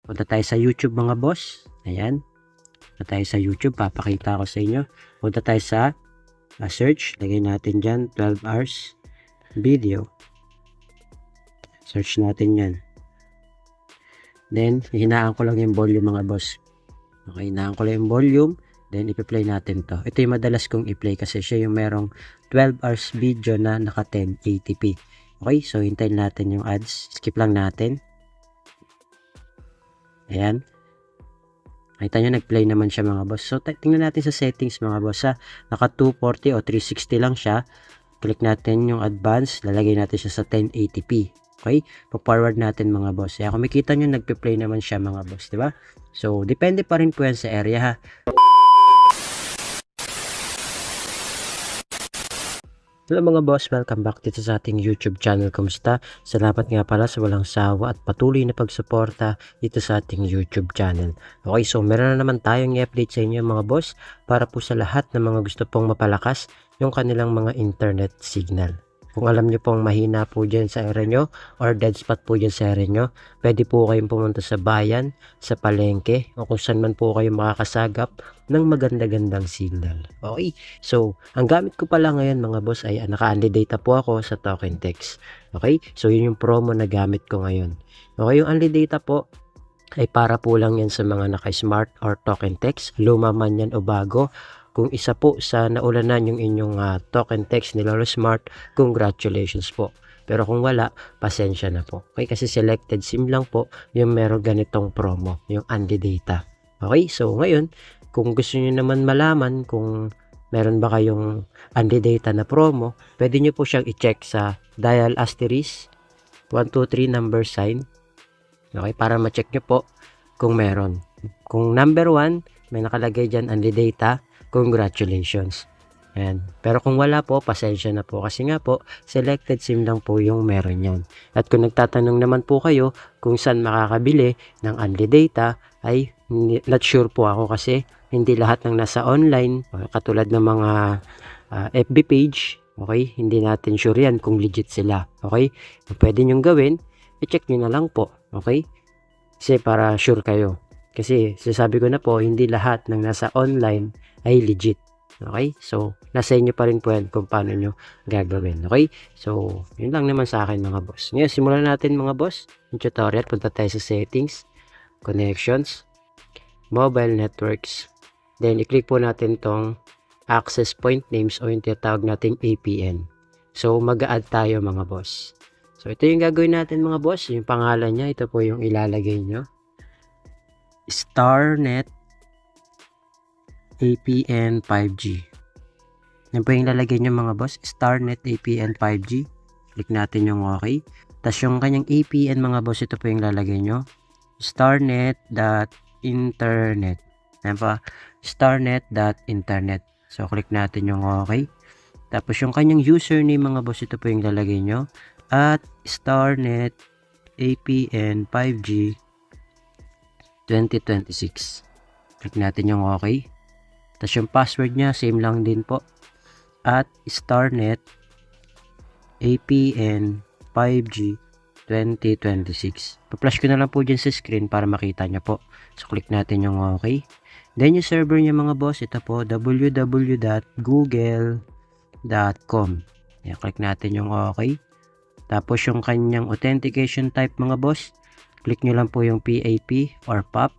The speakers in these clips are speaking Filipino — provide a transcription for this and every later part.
Punta tayo sa YouTube mga boss. Ayan. Punta tayo sa YouTube. Papakita ko sa inyo. Punta tayo sa search. Lagay natin dyan 12 hours video. Search natin yan. Then, hinaan ko lang yung volume mga boss. Okay, hinaan ko lang yung volume. Then, ipi-play natin to. Ito yung madalas kong i-play kasi siya yung merong 12 hours video na naka 1080p. Okay, so hintayin natin yung ads. Skip lang natin. Ayan. Nakita nyo, nag-play naman siya mga boss. So, tingnan natin sa settings mga boss. Naka 240 o 360 lang siya. Click natin yung advance. Lalagay natin siya sa 1080p. Okay? Pa-forward natin mga boss. Kaya kung makita nyo, nagpe-play naman siya mga boss. Diba? So, depende pa rin po yan sa area ha. Hello mga boss, welcome back dito sa ating YouTube channel. Kumusta? Salamat nga pala sa walang sawa at patuloy na pagsuporta dito sa ating YouTube channel. Okay, so meron na naman tayong i-update sa inyo mga boss para po sa lahat ng mga gusto pong mapalakas yung kanilang mga internet signal. Kung alam nyo pong mahina po dyan sa area nyo or dead spot po dyan sa area nyo, pwede po kayong pumunta sa bayan, sa palengke o kung saan man po kayo makakasagap ng maganda-gandang signal. Okay, so ang gamit ko pala ngayon mga boss ay naka-unli data po ako sa token text. Okay, so yun yung promo na gamit ko ngayon. Okay, yung unli data po ay para po lang yan sa mga naka-smart or token text, luma man yan o bago. Kung isa po sa naulanan yung inyong token text ni Lolo Smart, congratulations po. Pero kung wala, pasensya na po. Okay, kasi selected SIM lang po yung meron ganitong promo, yung unli data. Okay, so ngayon, kung gusto niyo naman malaman kung meron ba kayong unli data na promo, pwede niyo po siyang i-check sa dial asterisk 123 number sign. Okay, para ma-check niyo po kung meron. Kung number 1, may nakalagay dyan unli data, congratulations. Ayan. Pero kung wala po, pasensya na po kasi nga po, selected SIM lang po yung meron yan. At kung nagtatanong naman po kayo kung saan makakabili ng unli data, ay not sure po ako kasi hindi lahat ng nasa online, katulad ng mga FB page, okay, hindi natin sure yan kung legit sila. Okay, pwede nyong gawin, i-check nyo na lang po. Okay, kasi para sure kayo. Kasi sasabi ko na po, hindi lahat ng nasa online ay legit. Okay? So, nasa inyo pa rin po yan kung paano nyo gagawin. Okay? So, yun lang naman sa akin mga boss. Ngayon, simulan natin mga boss yung tutorial. Punta tayo sa settings, connections, mobile networks. Then, i-click po natin tong access point names o yung tinatawag nating APN. So, mag-a-add tayo mga boss. So, ito yung gagawin natin mga boss. Yung pangalan niya, ito po yung ilalagay nyo. StarNet APN 5G. Yan po yung lalagay nyo mga boss. StarNet APN 5G. Click natin yung OK. Tapos yung kanyang APN mga boss, ito po yung lalagay nyo. StarNet.internet. Yan pa. StarNet.internet. So, click natin yung OK. Tapos yung kanyang username mga boss, ito po yung lalagay nyo. At StarNet APN 5G 2026. Click natin yung OK. Tapos yung password niya, same lang din po. At StarNet APN 5G 2026. Pa-flash ko na lang po dyan sa screen para makita niya po. So, click natin yung OK. Then, yung server niya mga boss, ito po, www.google.com. Ayan, click natin yung OK. Tapos, yung kanyang authentication type mga boss, click nyo lang po yung PAP or PAP.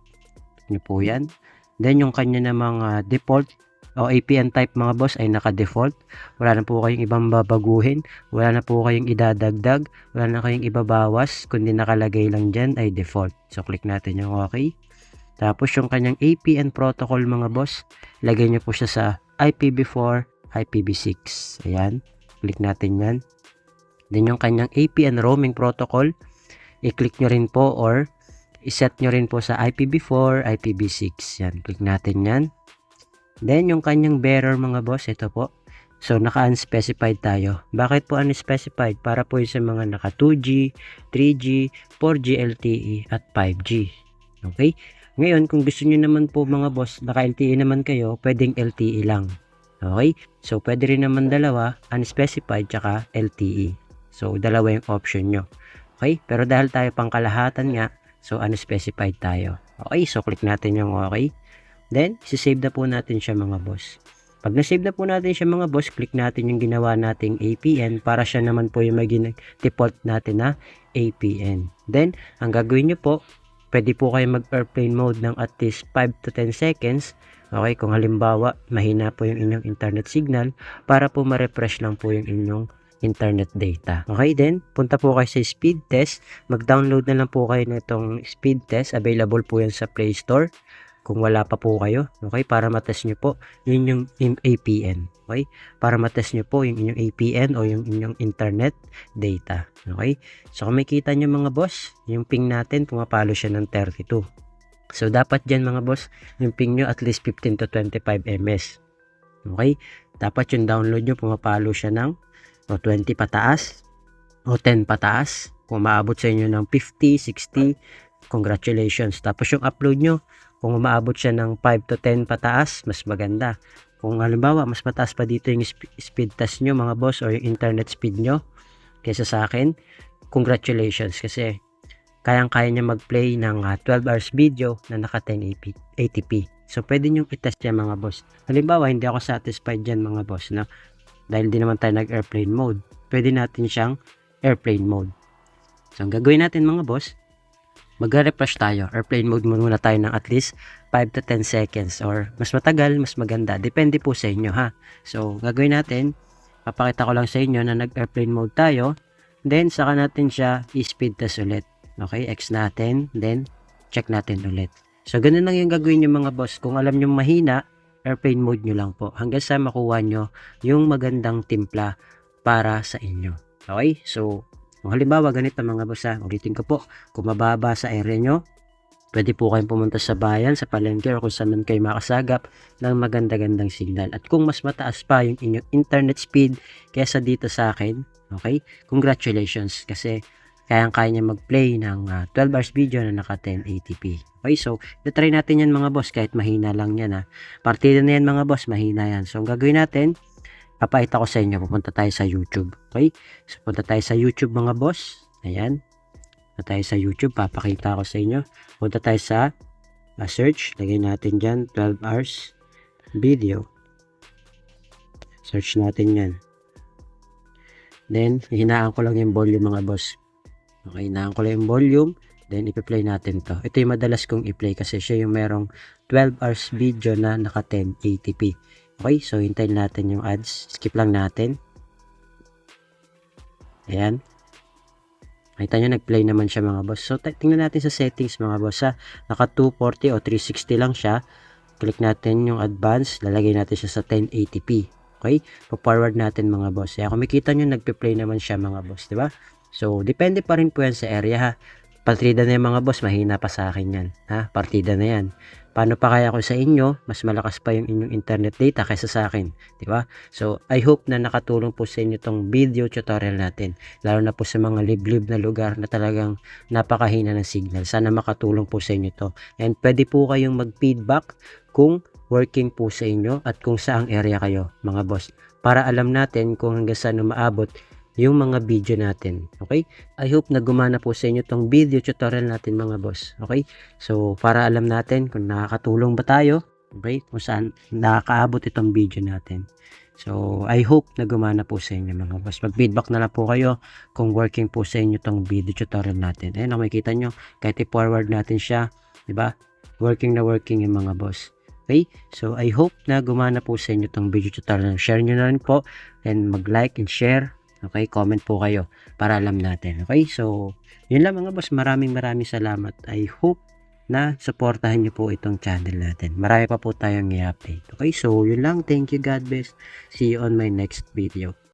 Click nyo po yan. Then, yung kanya namang default o APN type mga boss ay naka-default. Wala na po kayong ibang babaguhin. Wala na po kayong idadagdag. Wala na kayong ibabawas. Kundi nakalagay lang dyan ay default. So, click natin yung OK. Tapos, yung kanyang APN protocol mga boss, lagay nyo po siya sa IPv4, IPv6. Ayan. Click natin yan. Then, yung kanyang APN roaming protocol, i-click nyo rin po or i-set nyo rin po sa IPv4, IPv6. Yan, click natin yan. Then, yung kanyang bearer mga boss, ito po. So, naka-unspecified tayo. Bakit po unspecified? Para po yung sa mga naka 2G, 3G, 4G LTE at 5G. Okay? Ngayon, kung gusto nyo naman po mga boss, naka LTE naman kayo, pwedeng LTE lang. Okay? So, pwede rin naman dalawa, unspecified tsaka LTE. So, dalawa yung option nyo. Okay? Pero dahil tayo pangkalahatan nga, So, unspecified tayo. Okay, so click natin yung okay. Then, sisave na po natin siya mga boss. Pag na-save na po natin siya mga boss, click natin yung ginawa nating APN para siya naman po yung maging default natin na APN. Then, ang gagawin nyo po, pwede po kayo mag-airplane mode ng at least 5 to 10 seconds. Okay, kung halimbawa, mahina po yung inyong internet signal para po ma-refresh lang po yung inyong internet data. Okay, then, punta po kayo sa speed test. Mag-download na lang po kayo nitong speed test. Available po yan sa Play Store. Kung wala pa po kayo, okay, para matest nyo po yung APN. Okay, para matest nyo po yung inyong APN o yung inyong internet data. Okay, so kung makita nyo mga boss, yung ping natin, pumapalo siya ng 32. So, dapat dyan mga boss, yung ping nyo at least 15 to 25 ms. Okay, dapat yung download nyo, pumapalo siya ng 20 pataas o 10 pataas. Kung maabot sa inyo ng 50, 60, congratulations. Tapos yung upload nyo, kung umaabot siya ng 5 to 10 pataas, mas maganda. Kung halimbawa, mas mataas pa dito yung speed test nyo mga boss or yung internet speed nyo kaysa sa akin, congratulations. Kasi kayang-kaya niya mag-play ng 12 hours video na naka 1080p. So, pwede nyo i-test yan mga boss. Halimbawa, hindi ako satisfied dyan mga boss, no? Dahil di naman tayo nag-airplane mode. Pwede natin siyang airplane mode. So, ang gagawin natin mga boss, mag-refresh tayo. Airplane mode muna tayo ng at least 5 to 10 seconds or mas matagal, mas maganda. Depende po sa inyo ha. So, gagawin natin, papakita ko lang sa inyo na nag-airplane mode tayo. Then, saka natin siya i-speed test ulit. Okay, X natin. Then, check natin ulit. So, ganun lang yung gagawin nyo mga boss. Kung alam nyo mahina, airplane mode nyo lang po. Hanggang sa makuha nyo yung magandang timpla para sa inyo. Okay, so, kung halimbawa, ganito mga boss ha, ulitin ko po, kung mababa sa area nyo, pwede po kayong pumunta sa bayan, sa palengke, o kung saan man kayo makasagap ng maganda-gandang signal. At kung mas mataas pa yung inyong internet speed kaysa dito sa akin, okay, congratulations, kasi kayang-kaya niya mag-play ng 12 hours video na naka 1080p. Okay, so, try natin yan mga boss, kahit mahina lang yan ha. Partida na yan mga boss, mahina yan. So, ang gagawin natin, papakita ko sa inyo, pupunta tayo sa YouTube. Okay? So, punta tayo sa YouTube mga boss. Ayan. Punta tayo sa YouTube, papakita ko sa inyo. Punta tayo sa search. Lagay natin dyan, 12 hours video. Search natin yan. Then, hinaan ko lang yung volume mga boss. Okay, hinaan ko lang yung volume. Then, ipi-play natin to. Ito yung madalas kong i-play kasi siya yung merong 12 hours video na naka 1080p. Okay, so hintayin natin yung ads. Skip lang natin. Ayan. Nakita nyo, nag-play naman siya mga boss. So, tingnan natin sa settings mga boss ha. Naka 240 o 360 lang siya. Click natin yung advance. Lalagay natin siya sa 1080p. Okay, pa-forward natin mga boss. Kaya kung makita nyo, nagpe-play naman siya mga boss. Diba? So, depende pa rin po yan sa area ha. Partida na yung mga boss, mahina pa sa akin yan. Ha? Partida na yan. Paano pa kaya ko sa inyo, mas malakas pa yung inyong internet data kaysa sa akin. Diba? So, I hope na nakatulong po sa inyo tong video tutorial natin. Lalo na po sa mga liblib na lugar na talagang napakahina ng signal. Sana makatulong po sa inyo to. And pwede po kayong mag-feedback kung working po sa inyo at kung saang area kayo, mga boss. Para alam natin kung hanggang saan umaabot yung mga video natin. Okay? I hope na gumana po sa inyo tong video tutorial natin mga boss. Okay? So, para alam natin kung nakakatulong ba tayo. Okay? Kung saan nakakaabot itong video natin. So, I hope na gumana po sa inyo mga boss. Mag-feedback na lang po kayo kung working po sa inyo tong video tutorial natin. Ayun, makikita nyo, kahit i-forward natin siya, diba? Working na working yung mga boss. Okay? So, I hope na gumana po sa inyo tong video tutorial. Share nyo na rin po and mag-like and share. Okay, comment po kayo para alam natin. Okay, so yun lang mga boss. Maraming salamat. I hope na supportahan nyo po itong channel natin. Marami pa po tayong i-update. Okay, so yun lang. Thank you, God bless. See you on my next video.